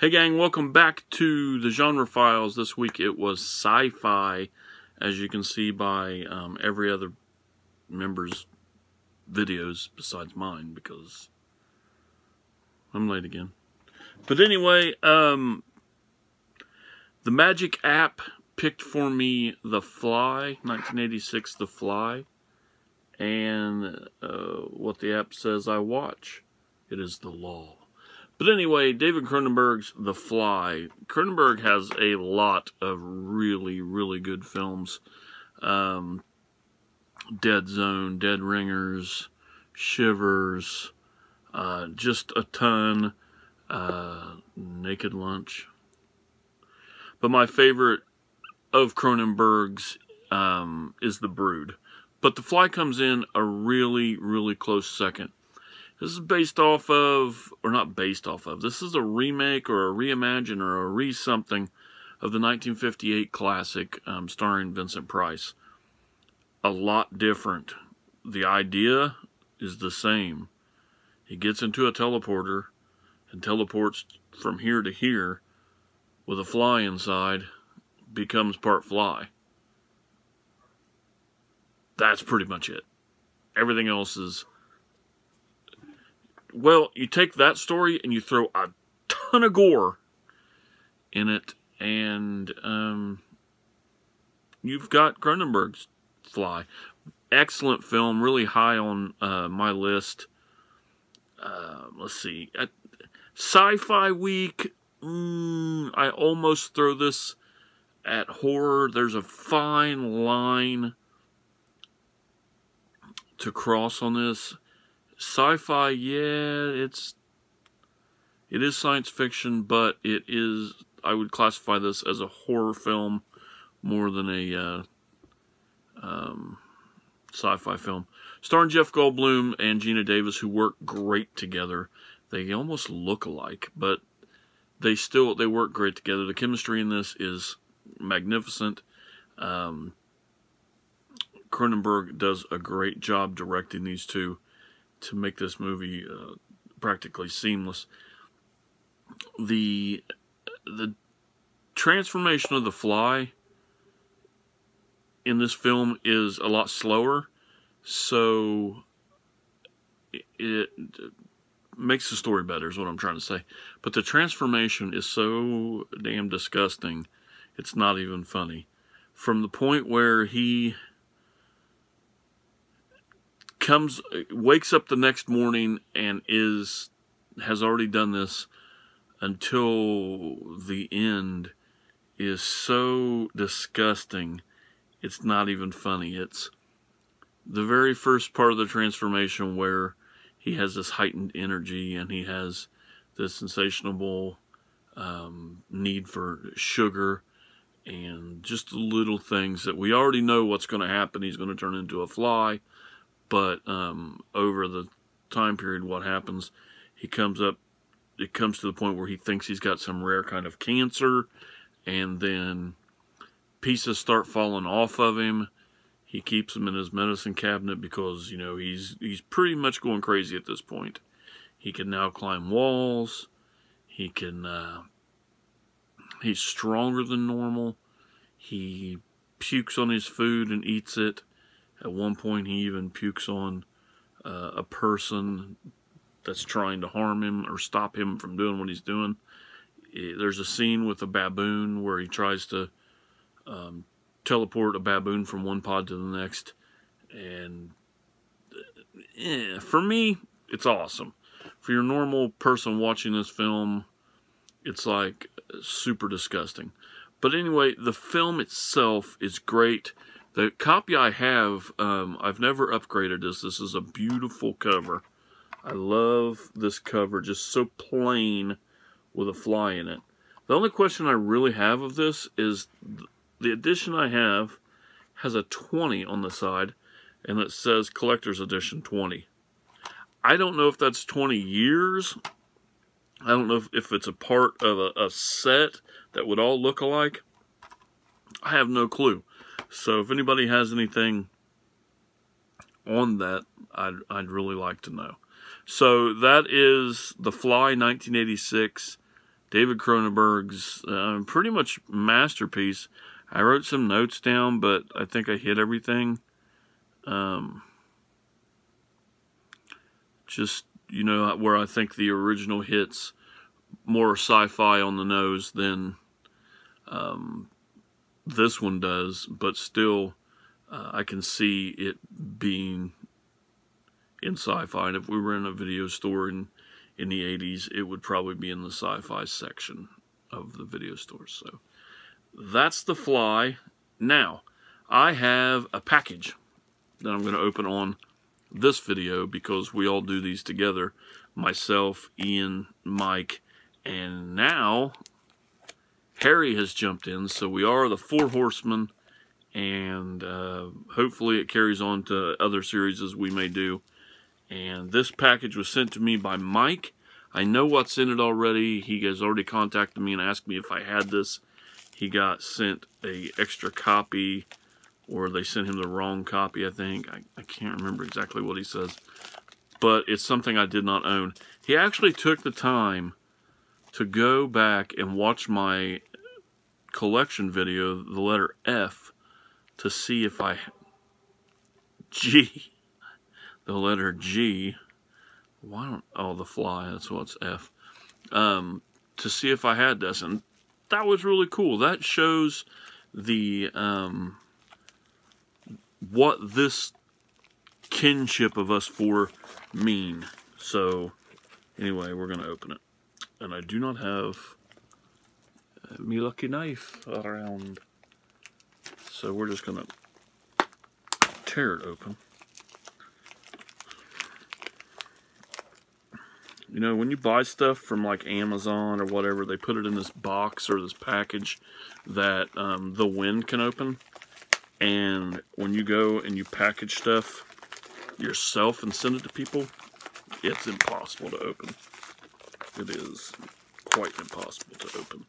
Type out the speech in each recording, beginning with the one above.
Hey gang, welcome back to the Genre Files. This week it was sci-fi, as you can see by every other member's videos besides mine, because I'm late again. But anyway, the Magic app picked for me The Fly, 1986 The Fly, and what the app says I watch, it is the law. But anyway, David Cronenberg's The Fly. Cronenberg has a lot of really, really good films. Dead Zone, Dead Ringers, Shivers, just a ton. Naked Lunch. But my favorite of Cronenberg's is The Brood. But The Fly comes in a really, really close second. This is based off of, or not based off of, this is a remake or a reimagine or a re-something of the 1958 classic starring Vincent Price. A lot different. The idea is the same. He gets into a teleporter and teleports from here to here with a fly inside, becomes part fly. That's pretty much it. Everything else is... Well, you take that story and you throw a ton of gore in it, and you've got Cronenberg's Fly. Excellent film, really high on my list. Let's see. At Sci-Fi Week, I almost throw this at horror. There's a fine line to cross on this. Sci-fi, yeah, it is science fiction, but it is, I would classify this as a horror film more than a sci-fi film. Starring Jeff Goldblum and Gina Davis, who work great together. They almost look alike, but they work great together. The chemistry in this is magnificent. Cronenberg does a great job directing these two to make this movie practically seamless. The transformation of the fly in this film is a lot slower, so it makes the story better, is what I'm trying to say. But the transformation is so damn disgusting, it's not even funny. From the point where he wakes up the next morning and has already done this until the end is so disgusting, it's not even funny. It's the very first part of the transformation where he has this heightened energy and he has this insatiable need for sugar and just little things that we already know what's going to happen. He's going to turn into a fly. But over the time period, what happens, it comes to the point where he thinks he's got some rare kind of cancer, and then pieces start falling off of him. He keeps them in his medicine cabinet because, you know, he's pretty much going crazy at this point. He can now climb walls. He can, he's stronger than normal. He pukes on his food and eats it. At one point, he even pukes on a person that's trying to harm him or stop him from doing what he's doing. There's a scene with a baboon where he tries to teleport a baboon from one pod to the next. And for me, it's awesome. For your normal person watching this film, it's like super disgusting. But anyway, the film itself is great. The copy I have, I've never upgraded this. This is a beautiful cover. I love this cover, just so plain with a fly in it. The only question I really have of this is the edition I have has a 20 on the side, and it says Collector's Edition 20. I don't know if that's 20 years. I don't know if it's a part of a set that would all look alike. I have no clue. So if anybody has anything on that, I'd really like to know. So that is The Fly, 1986. David Cronenberg's pretty much masterpiece. I wrote some notes down, but I think I hit everything. Just, you know, where I think the original hits more sci-fi on the nose than this one does, but still I can see it being in sci-fi. And if we were in a video store in the 80s, it would probably be in the sci-fi section of the video store. So that's The Fly. Now, I have a package that I'm going to open on this video because we all do these together. Myself, Ian, Mike, and now Harry has jumped in. So we are the Four Horsemen, and hopefully it carries on to other series as we may do. And this package was sent to me by Mike. I know what's in it already. He has already contacted me and asked me if I had this. He got sent a extra copy, or they sent him the wrong copy, I think. I can't remember exactly what he says. But it's something I did not own. He actually took the time to go back and watch my collection video, the letter F, to see if I... G. The letter G. Why don't... Oh, The Fly. That's what's F. To see if I had this. And that was really cool. That shows the... what this kinship of us four mean. So, anyway, we're going to open it. And I do not have me lucky knife around. So we're just going to tear it open. You know, when you buy stuff from like Amazon or whatever, they put it in this box or this package that the wind can open. And when you go and you package stuff yourself and send it to people, it's impossible to open. It is quite impossible to open.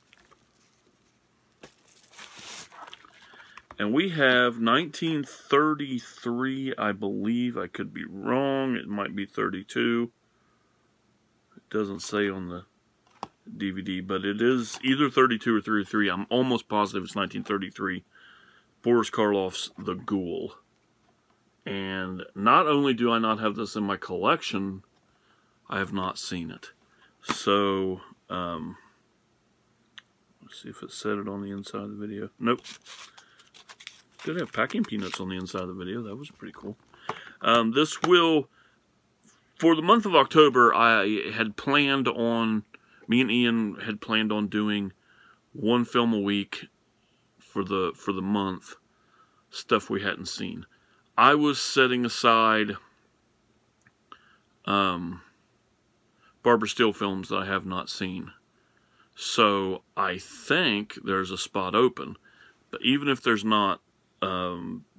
And we have 1933, I believe. I could be wrong. It might be 32. It doesn't say on the DVD, but it is either 32 or 33. I'm almost positive it's 1933. Boris Karloff's The Ghoul. And not only do I not have this in my collection, I have not seen it. So, let's see if it said it on the inside of the video. Nope. Did have packing peanuts on the inside of the video. That was pretty cool. This will, for the month of October, I had planned on, me and Ian had planned on doing one film a week for the month, stuff we hadn't seen. I was setting aside Barbara Steele films that I have not seen. So I think there's a spot open. But even if there's not,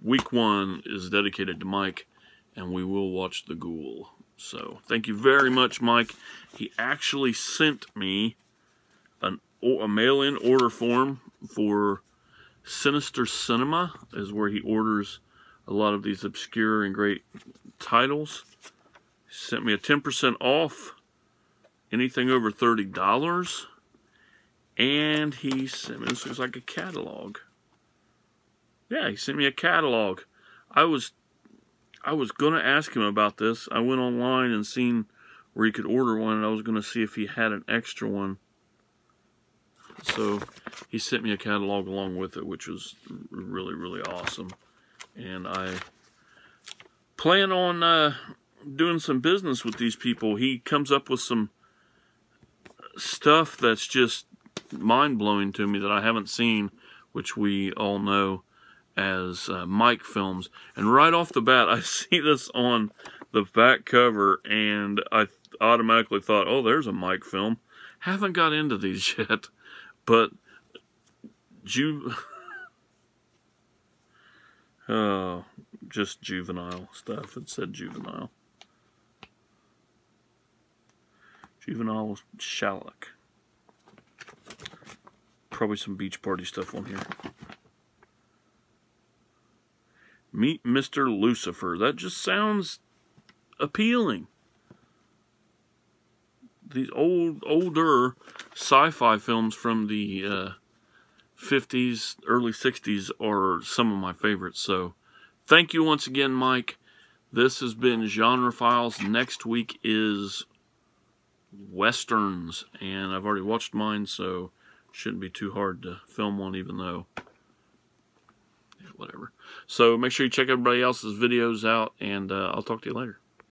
week one is dedicated to Mike, and we will watch The Ghoul. So thank you very much, Mike. He actually sent me a mail-in order form for Sinister Cinema, is where he orders a lot of these obscure and great titles. He sent me a 10% off anything over $30. And he sent me, this looks like a catalog. Yeah, he sent me a catalog. I was going to ask him about this. I went online and seen where he could order one, and I was going to see if he had an extra one. So he sent me a catalog along with it, which was really, really awesome. And I plan on doing some business with these people. He comes up with some stuff that's just mind-blowing to me that I haven't seen, which we all know as Mike films. And right off the bat, I see this on the back cover, and I automatically thought, oh, there's a Mike film. Haven't got into these yet, but oh, just juvenile stuff. It said juvenile. Juvenile Shallock. Probably some beach party stuff on here. Meet Mr. Lucifer. That just sounds appealing. These older sci-fi films from the 50s, early 60s are some of my favorites. So thank you once again, Mike. This has been Genre Files. Next week is Westerns, and I've already watched mine, so shouldn't be too hard to film one, even though, whatever. So make sure you check everybody else's videos out, and I'll talk to you later.